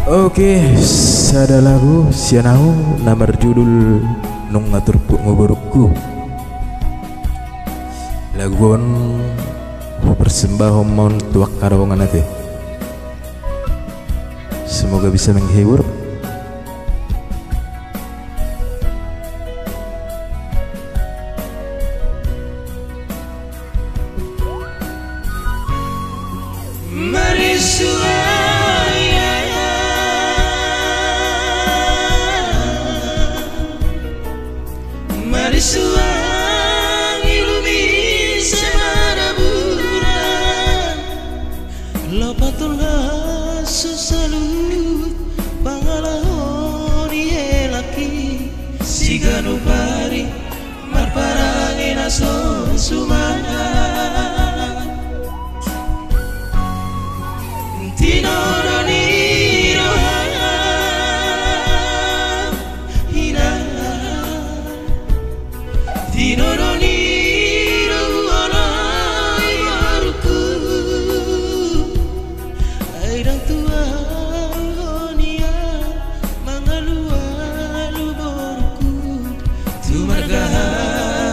Oke, sada lagu sianau nama judul nung ngatur ngoborokku. Laguan persembahom mon tuak karawongan ate. Semoga bisa menghibur. Marisuang ilumi semana bulan lopatullah susalut pangalahon ielaki siganu pari marparangin ason sumana tinodoni Tinodoniro alay baruku airang tua honia mangalualu boruku tumarga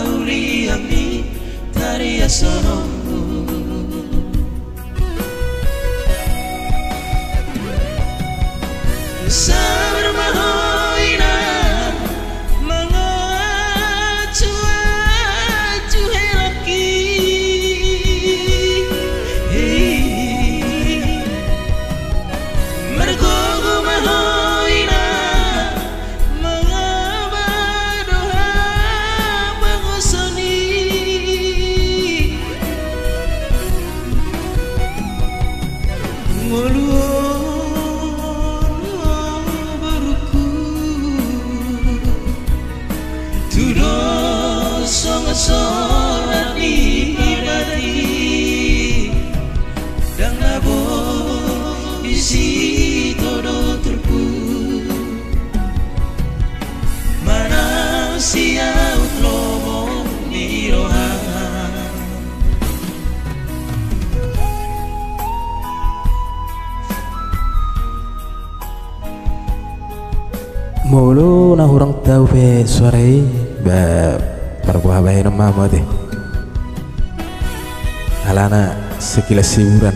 uli ami taria sonomu sabar mahoina solat ibadati dan labo isi todo terpu mana siaut lomo nirohan Mulu nah orang tahu be suarai bab perbuah bayi nama deh alana sekilas hiburan.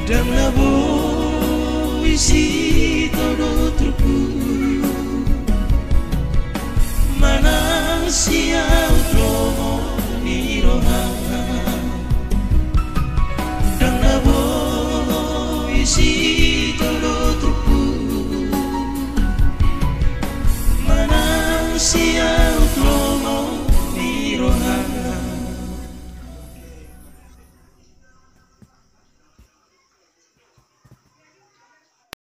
Dan labo isi todo truku mana siau lomo